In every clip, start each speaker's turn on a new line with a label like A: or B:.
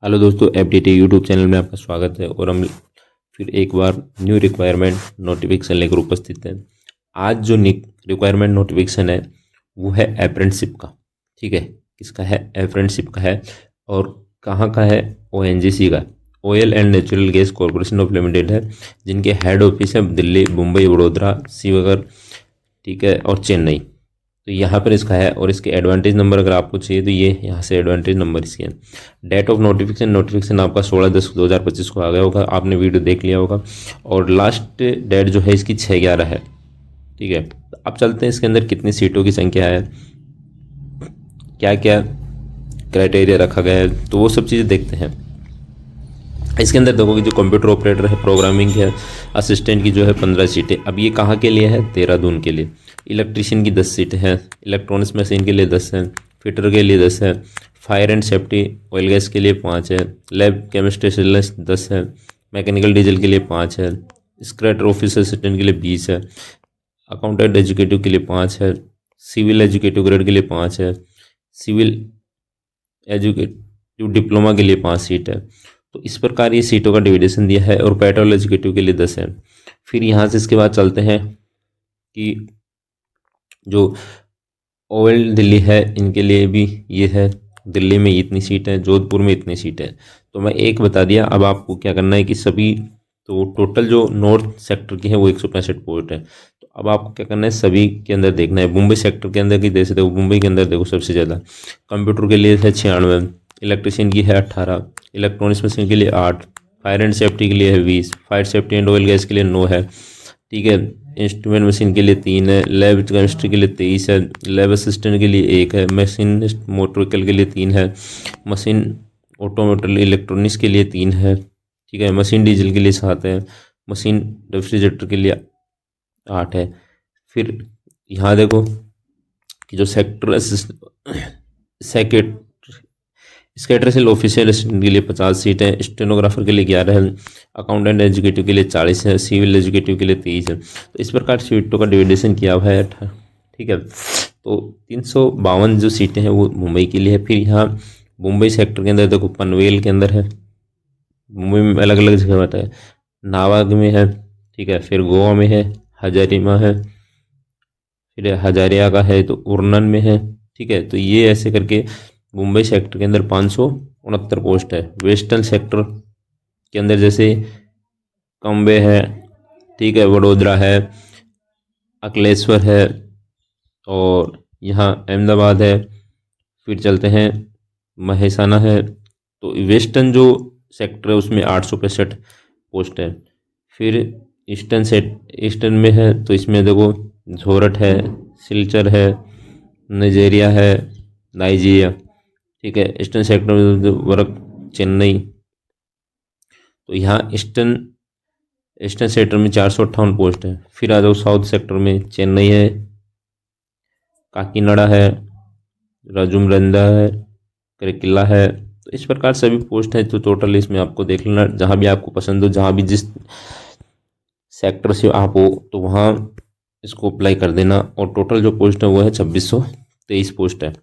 A: Hello दोस्तों, FDT YouTube channel में आपका स्वागत है। और हम फिर एक बार न्यू रिक्वायरमेंट नोटिफिकेशन लेकर उपस्थित हैं। आज जो रिक्वायरमेंट नोटिफिकेशन है वो है अप्रेंटिसशिप का। ठीक है, किसका है? अप्रेंटिसशिप का है। और कहाँ का है? ओएनजीसी का, oil and natural gas corporation of limited है, जिनके हेड ऑफिस है दिल्ली, मुंबई, वडोदरा, श्रीनगर, ठीक है, और चेन्नई। तो यहाँ पर इसका है। और इसके एडवांटेज नंबर अगर आपको चाहिए तो ये यहाँ से एडवांटेज नंबर इसके हैं। डेट ऑफ नोटिफिकेशन आपका 16/10/2025 को आ गया होगा, आपने वीडियो देख लिया होगा। और लास्ट डेट जो है इसकी 6/11 है। ठीक है, तो अब चलते हैं इसके अंदर कितनी सीटों की संख्या है, क्या क्या क्राइटेरिया रखा गया है, तो वो सब चीज़ें देखते हैं। इसके अंदर देखोगे जो कंप्यूटर ऑपरेटर है, प्रोग्रामिंग है, असिस्टेंट की जो है 15 सीटें। अब ये कहाँ के लिए है? देहरादून के लिए। इलेक्ट्रीशियन की 10 सीटें हैं, इलेक्ट्रॉनिक्स मशीन के लिए 10 हैं, फिटर के लिए 10 है, fire and safety oil gas के लिए 5 है, लैब केमिस्ट्री स्पेशलिस्ट 10 है, मैकेनिकल डीजल के लिए 5 है, स्क्रैटर ऑफिस असिस्टेंट के लिए 20 है, अकाउंटेंट एजुकेटिव के लिए 5 है, सिविल एजुकेटिव ग्रेड के लिए 5 है, सिविल एजुकेटिव डिप्लोमा के लिए 5 सीट है। तो इस प्रकार ये सीटों का डिविडेशन दिया है। और पेट्रोल एजुकेटिव के लिए 10 है। फिर यहाँ से इसके बाद चलते हैं कि जो ऑयल दिल्ली है इनके लिए भी ये है, दिल्ली में इतनी सीट है, जोधपुर में इतनी सीट है। तो मैं एक बता दिया, अब आपको क्या करना है कि सभी, तो टोटल जो नॉर्थ सेक्टर की है वो 165 पोस्ट है। तो अब आपको क्या करना है, सभी के अंदर देखना है। मुंबई सेक्टर के अंदर की जैसे देखो, मुंबई के अंदर देखो सबसे ज़्यादा कंप्यूटर के लिए है 96, इलेक्ट्रिशियन की है 18, इलेक्ट्रॉनिक्स मशीन के लिए 8, फायर एंड सेफ्टी के लिए है 20, fire safety and oil gas के लिए 9 है। ठीक है, इंस्ट्रूमेंट मशीन के लिए 3 है, लैब केमिस्ट्री के लिए 23 है, लैब असिस्टेंट के लिए 1 है, मशीन मोटरिकल के लिए 3 है, मशीन ऑटोमेटिक इलेक्ट्रॉनिक्स के लिए 3 है। ठीक है, मशीन डीजल के लिए 7 है, मशीन रेफ्रिजरेटर के लिए 8 है। फिर यहाँ देखो कि जो सेक्रेट स्केट्रेसल ऑफिशियल असिस्टेंट के लिए 50 सीट है, स्टेनोग्राफर के लिए 11 है, अकाउंटेंट एजुकेटिव के लिए 40 है, सिविल एजुकेटिव के लिए 23 है। तो इस प्रकार सीटों का डिविडेशन किया हुआ है। ठीक है, तो 352 जो सीटें हैं वो मुंबई के लिए है। फिर यहाँ मुंबई सेक्टर के अंदर देखो, पनवेल के अंदर है, मुंबई में अलग अलग जगह होता है, नाबाग में है, ठीक है, फिर गोवा में है, हजारीमा है, फिर हजारिया का है, तो उरनन में है। ठीक है, तो ये ऐसे करके मुंबई सेक्टर के अंदर 569 पोस्ट है। वेस्टर्न सेक्टर के अंदर जैसे कम्बे है, ठीक है, वडोदरा है, अकलेश्वर है, और यहाँ अहमदाबाद है। फिर चलते हैं महेसाना है। तो वेस्टर्न जो सेक्टर है उसमें 865 पोस्ट है। फिर ईस्टर्न में है, तो इसमें देखो झोरट है, सिलचर है, नाइजीरिया है, नाइजीरिया। ठीक है, ईस्टर्न सेक्टर में वर्क चेन्नई। तो यहाँ ईस्टर्न सेक्टर में 458 पोस्ट है। फिर आ जाओ साउथ सेक्टर में, चेन्नई है, काकीनाडा है, राजुमरंदा है, करेकिला है। तो इस प्रकार सभी पोस्ट हैं। तो टोटल इसमें आपको देख लेना, जहाँ भी आपको पसंद हो, जहाँ भी जिस सेक्टर से आप हो, तो वहाँ इसको अप्लाई कर देना। और टोटल जो पोस्ट है वो है 2623 पोस्ट है।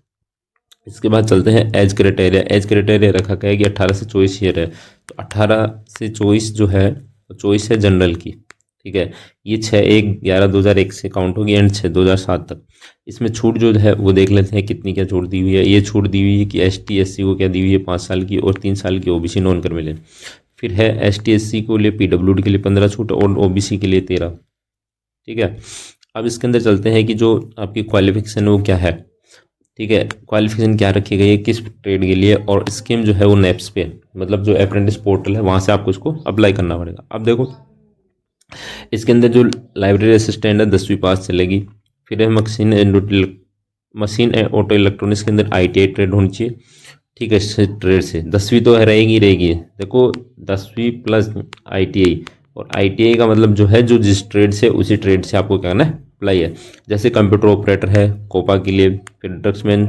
A: इसके बाद चलते हैं एज क्राइटेरिया। एज क्राइटेरिया रखा गया है कि 18 से 24 ईयर है। तो 18 से 24 जो है, 24 है जनरल की। ठीक है, ये 6/1/11/2001 से काउंट होगी एंड 6/2007 तक। इसमें छूट जो है वो देख लेते हैं कितनी क्या छूट दी हुई है। ये छूट दी हुई है कि ST SC को क्या दी हुई है, 5 साल की, और 3 साल की OBC नॉन क्रिमिनल। फिर है ST SC को लिए PWD के लिए 15 छूट और OBC के लिए 13। ठीक है, अब इसके अंदर चलते हैं कि जो आपकी क्वालिफिकेशन है वो क्या है। ठीक है, क्वालिफिकेशन क्या रखी गई है, किस ट्रेड के लिए, और स्कीम जो है वो नेप्स पे, मतलब जो अप्रेंटिस पोर्टल है वहाँ से आपको इसको अप्लाई करना पड़ेगा। अब देखो इसके अंदर जो लाइब्रेरी असिस्टेंट है 10वीं पास चलेगी। फिर है मशीन एंड ऑटो इलेक्ट्रॉनिक्स के अंदर ITI ट्रेड होनी चाहिए। ठीक है, ट्रेड से 10वीं तो रहेगी। देखो 10वीं प्लस ITI, और ITI का मतलब जो है जो जिस ट्रेड से उसी ट्रेड से आपको क्या करना है, अप्लाई है। जैसे कंप्यूटर ऑपरेटर है कोपा के लिए, फिर ड्रग्समैन,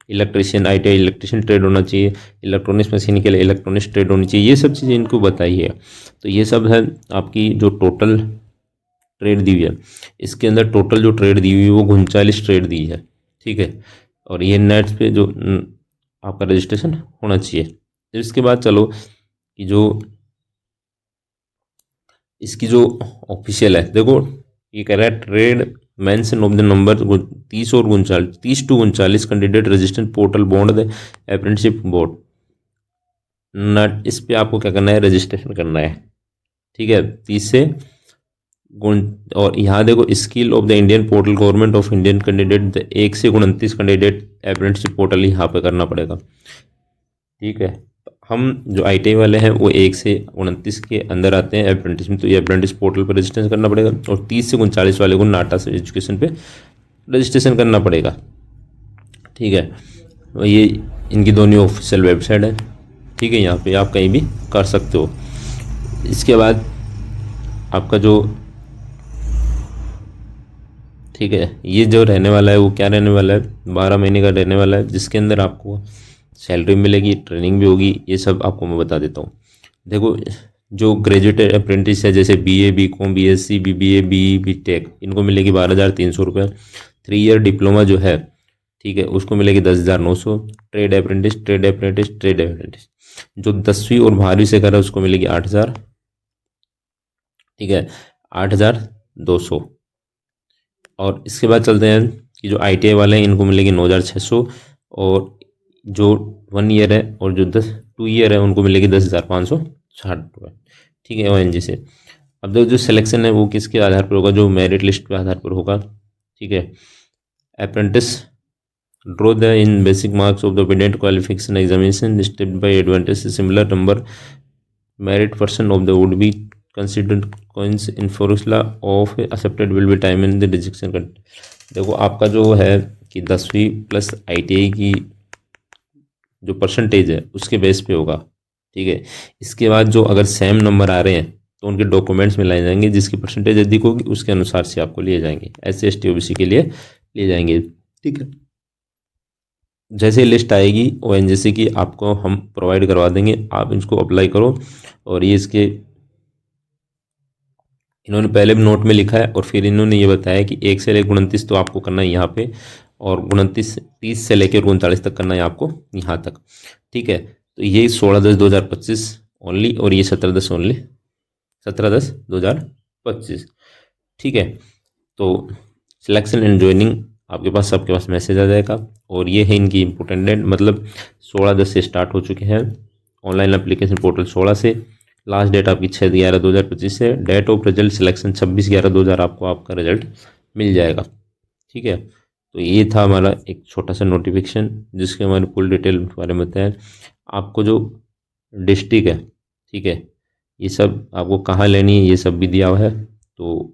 A: इलेक्ट्रिशियन ITI इलेक्ट्रिशियन ट्रेड होना चाहिए, इलेक्ट्रॉनिक्स मशीन के लिए इलेक्ट्रॉनिक्स ट्रेड होनी चाहिए। ये सब चीज़ें इनको बताई है। तो ये सब है आपकी जो टोटल ट्रेड दी हुई है। इसके अंदर टोटल जो ट्रेड दी हुई है वो 39 ट्रेड दी है। ठीक है, और ये नेट्स पे जो आपका रजिस्ट्रेशन होना चाहिए। इसके बाद चलो कि जो इसकी जो ऑफिशियल है, देखो ये कह रहा है trade mention of the number 30 और 39, 30 to 39 candidate registration portal bond the apprenticeship board नट। इस पे आपको क्या करना है, रजिस्ट्रेशन करना है। ठीक है, 30 से और यहाँ देखो skill of the Indian portal government of Indian candidate 1 से 29 कैंडिडेट अप्रेंटिसशिप पोर्टल यहाँ पे करना पड़ेगा। ठीक है, हम जो ITI वाले हैं वो 1 से 29 के अंदर आते हैं अप्रेंटिस में, तो ये अप्रेंटिस पोर्टल पर रजिस्ट्रेशन करना पड़ेगा। और 30 से 39 वाले को नाटा से एजुकेशन पे रजिस्ट्रेशन करना पड़ेगा। ठीक है, तो ये इनकी दोनों ऑफिशियल वेबसाइट है। ठीक है, यहाँ पे आप कहीं भी कर सकते हो। इसके बाद आपका जो ठीक है, ये जो रहने वाला है वो क्या रहने वाला है, 12 महीने का रहने वाला है, जिसके अंदर आपको सैलरी मिलेगी, ट्रेनिंग भी होगी। ये सब आपको मैं बता देता हूँ। देखो जो ग्रेजुएट अप्रेंटिस है जैसे BA BCom BSc BBA BE BTech, इनको मिलेगी 12,300 रुपये। 3 ईयर डिप्लोमा जो है, ठीक है, उसको मिलेगी 10,900। Trade apprentice trade apprentice trade apprentice जो 10वीं और 12वीं से कर रहा है उसको मिलेगी 8,000। ठीक है, 8,200। और इसके बाद चलते हैं कि जो ITI वाले हैं इनको मिलेगी 9,600। और जो 1 ईयर है और जो 2 ईयर है उनको मिलेगी 10,560 रुपये। ठीक है, ONG से। अब देखो जो सिलेक्शन है वो किसके आधार पर होगा, जो मेरिट लिस्ट के आधार पर होगा। ठीक है, apprentice draw the in basic marks of the pedant qualification examination step by advantage similar number merit person of the would be considered coins in formula of accepted will be time in the rejection. देखो आपका जो है कि 10वीं plus ITI की जो percentage है उसके बेस पे होगा। ठीक है, इसके बाद जो अगर सेम नंबर आ रहे हैं तो उनके डॉक्यूमेंट्स में लाए जाएंगे, जिसकी परसेंटेज अधिक होगी उसके अनुसार से आपको लिए जाएंगे। SC ST OBC के लिए लिए जाएंगे। ठीक है, जैसे लिस्ट आएगी ONGC की आपको हम प्रोवाइड करवा देंगे, आप इसको अप्लाई करो। और ये इसके इन्होंने पहले भी नोट में लिखा है और फिर इन्होंने ये बताया कि 1 से लेकर 29 तो आपको करना है यहाँ पे, और 30 से लेकर 39 तक करना है आपको यहाँ तक। ठीक है, तो ये 16/10/2025 ओनली, और ये 17/10 ओनली, 17/10/2025। ठीक है, तो सिलेक्शन एंड ज्वाइनिंग आपके पास सबके पास मैसेज आ जाएगा। और ये है इनकी इंपॉर्टेंट डेट, मतलब 16/10 से स्टार्ट हो चुके हैं ऑनलाइन एप्लीकेशन पोर्टल 16 से। लास्ट डेट आपकी 6/11/2025 है। डेट ऑफ रिजल्ट सिलेक्शन 26/11/2000 आपको आपका रिजल्ट मिल जाएगा। ठीक है, तो ये था हमारा एक छोटा सा नोटिफिकेशन जिसके हमारे फुल डिटेल के बारे में बताया। आपको जो डिस्ट्रिक्ट है, ठीक है, ये सब आपको कहाँ लेनी है ये सब भी दिया हुआ है। तो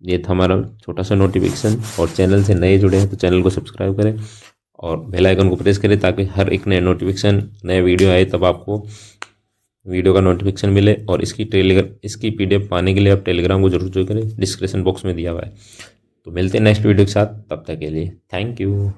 A: ये था हमारा छोटा सा नोटिफिकेशन। और चैनल से नए जुड़े हैं तो चैनल को सब्सक्राइब करें और बेल आइकन को प्रेस करें ताकि हर एक नए नोटिफिकेशन नए वीडियो आए तब आपको वीडियो का नोटिफिकेशन मिले। और इसकी PDF पाने के लिए आप टेलीग्राम को जरूर ज्वाइन करें, डिस्क्रिप्शन बॉक्स में दिया हुआ है। तो मिलते हैं नेक्स्ट वीडियो के साथ, तब तक के लिए थैंक यू।